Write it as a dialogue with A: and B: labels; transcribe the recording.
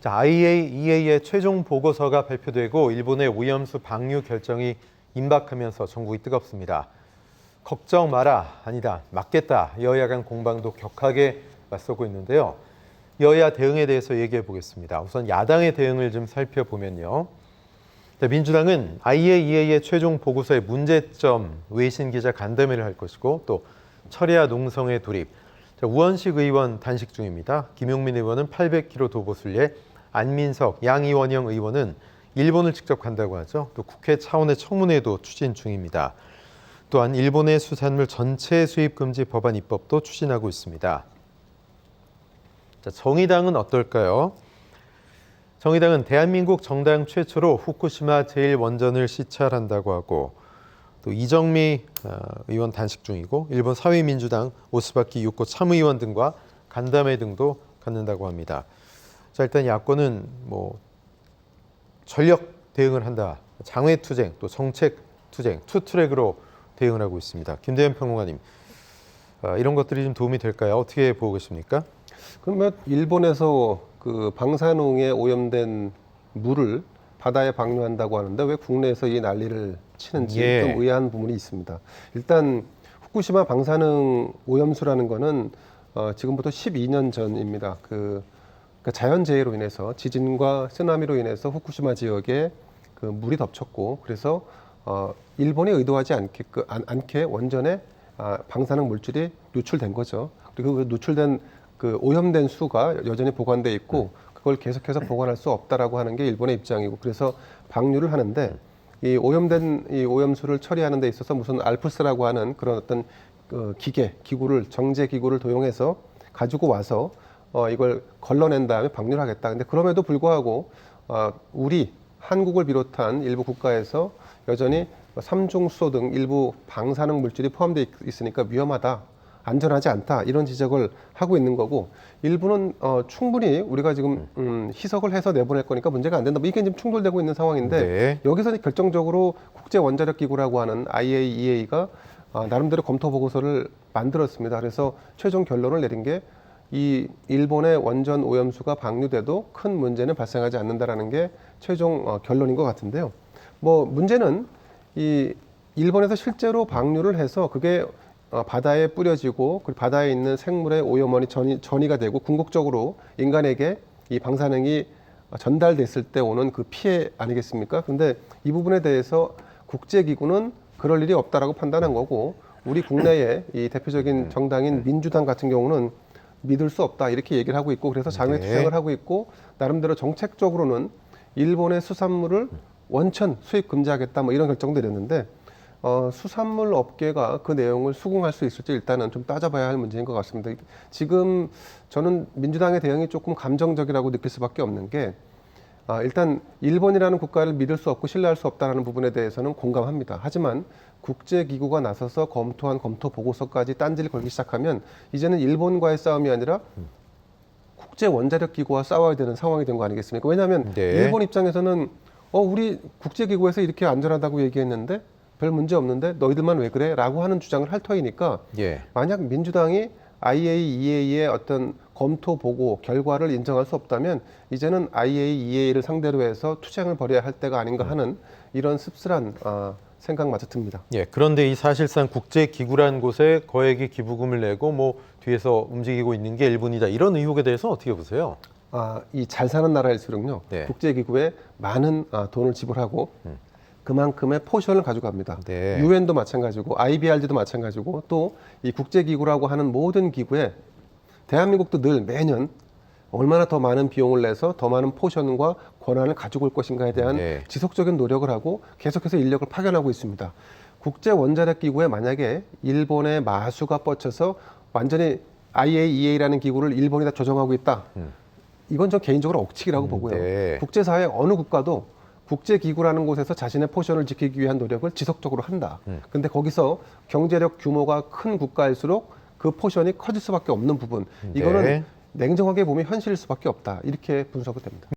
A: 자, IAEA의 최종 보고서가 발표되고 일본의 오염수 방류 결정이 임박하면서 전국이 뜨겁습니다. 걱정 마라, 아니다, 막겠다. 여야 간 공방도 격하게 맞서고 있는데요. 여야 대응에 대해서 얘기해 보겠습니다. 우선 야당의 대응을 좀 살펴보면요. 민주당은 IAEA의 최종 보고서의 문제점 외신 기자 간담회를 할 것이고 또 철야 농성의 돌입. 우원식 의원 단식 중입니다. 김용민 의원은 800km 도보순례, 안민석, 양이원영 의원은 일본을 직접 간다고 하죠. 또 국회 차원의 청문회도 추진 중입니다. 또한 일본의 수산물 전체 수입 금지 법안 입법도 추진하고 있습니다. 자, 정의당은 어떨까요? 정의당은 대한민국 정당 최초로 후쿠시마 제1원전을 시찰한다고 하고 또 이정미 의원 단식 중이고 일본 사회민주당 오스바키 유코 참의원 등과 간담회 등도 갖는다고 합니다. 자, 일단 야권은 전력 대응을 한다. 장외투쟁 또 정책투쟁 투트랙으로 대응을 하고 있습니다. 김대현 평론가님, 이런 것들이 좀 도움이 될까요? 어떻게 보고 계십니까?
B: 그러면 일본에서 그 방사능에 오염된 물을 바다에 방류한다고 하는데 왜 국내에서 이 난리를 치는지 좀 의아한 부분이 있습니다. 일단 후쿠시마 방사능 오염수라는 거는 지금부터 12년 전입니다. 그러니까 자연재해로 인해서 지진과 쓰나미로 인해서 후쿠시마 지역에 그 물이 덮쳤고 그래서 일본이 의도하지 않게 원전에 방사능 물질이 누출된 거죠. 그리고 그 누출된 그 오염된 수가 여전히 보관돼 있고 그걸 계속해서 보관할 수 없다라고 하는 게 일본의 입장이고 그래서 방류를 하는데 이 오염된 이 오염수를 처리하는 데 있어서 무슨 알프스라고 하는 그런 어떤 기구를 정제 기구를 도용해서 가지고 와서 이걸 걸러낸 다음에 방류를 하겠다. 근데 그럼에도 불구하고 우리 한국을 비롯한 일부 국가에서 여전히 삼중수소 등 일부 방사능 물질이 포함되어 있으니까 위험하다. 안전하지 않다 이런 지적을 하고 있는 거고 일부는 충분히 우리가 지금 희석을 해서 내보낼 거니까 문제가 안 된다. 이게 지금 충돌되고 있는 상황인데 여기서 결정적으로 국제원자력기구라고 하는 IAEA가 나름대로 검토 보고서를 만들었습니다. 그래서 최종 결론을 내린 게 이 일본의 원전 오염수가 방류돼도 큰 문제는 발생하지 않는다라는 게 최종 결론인 것 같은데요. 문제는 이 일본에서 실제로 방류를 해서 그게 바다에 뿌려지고 그 바다에 있는 생물의 오염원이 전이가 되고 궁극적으로 인간에게 이 방사능이 전달됐을 때 오는 그 피해 아니겠습니까? 근데 이 부분에 대해서 국제기구는 그럴 일이 없다라고 판단한 거고 우리 국내의 이 대표적인 정당인 민주당 같은 경우는 믿을 수 없다 이렇게 얘기를 하고 있고 그래서 장외투쟁을 하고 있고 나름대로 정책적으로는 일본의 수산물을 원천 수입 금지하겠다 이런 결정도 내렸는데 수산물 업계가 그 내용을 수긍할 수 있을지 일단은 좀 따져봐야 할 문제인 것 같습니다. 지금 저는 민주당의 대응이 조금 감정적이라고 느낄 수밖에 없는 게 일단 일본이라는 국가를 믿을 수 없고 신뢰할 수 없다는 부분에 대해서는 공감합니다. 하지만 국제기구가 나서서 검토한 검토 보고서까지 딴지를 걸기 시작하면 이제는 일본과의 싸움이 아니라 국제원자력기구와 싸워야 되는 상황이 된 거 아니겠습니까? 왜냐하면 일본 입장에서는 우리 국제기구에서 이렇게 안전하다고 얘기했는데 별 문제 없는데 너희들만 왜 그래? 라고 하는 주장을 할 터이니까 만약 민주당이 IAEA의 어떤 검토 보고 결과를 인정할 수 없다면 이제는 IAEA를 상대로 해서 투쟁을 벌여야 할 때가 아닌가 하는 이런 씁쓸한 생각마저 듭니다.
A: 그런데 이 사실상 국제기구라는 곳에 거액의 기부금을 내고 뒤에서 움직이고 있는 게 일본이다. 이런 의혹에 대해서 어떻게 보세요?
B: 이 잘 사는 나라일수록요. 국제기구에 많은 돈을 지불하고 그만큼의 포션을 가져갑니다. 유엔도 마찬가지고 IBRD도 마찬가지고 또 이 국제기구라고 하는 모든 기구에 대한민국도 늘 매년 얼마나 더 많은 비용을 내서 더 많은 포션과 권한을 가지고 올 것인가에 대한 지속적인 노력을 하고 계속해서 인력을 파견하고 있습니다. 국제원자력기구에 만약에 일본의 마수가 뻗쳐서 완전히 IAEA라는 기구를 일본이 다 조정하고 있다. 이건 저 개인적으로 억측이라고 보고요. 국제사회 어느 국가도 국제기구라는 곳에서 자신의 포션을 지키기 위한 노력을 지속적으로 한다. 근데 거기서 경제력 규모가 큰 국가일수록 그 포션이 커질 수밖에 없는 부분. 이거는 냉정하게 보면 현실일 수밖에 없다. 이렇게 분석이 됩니다.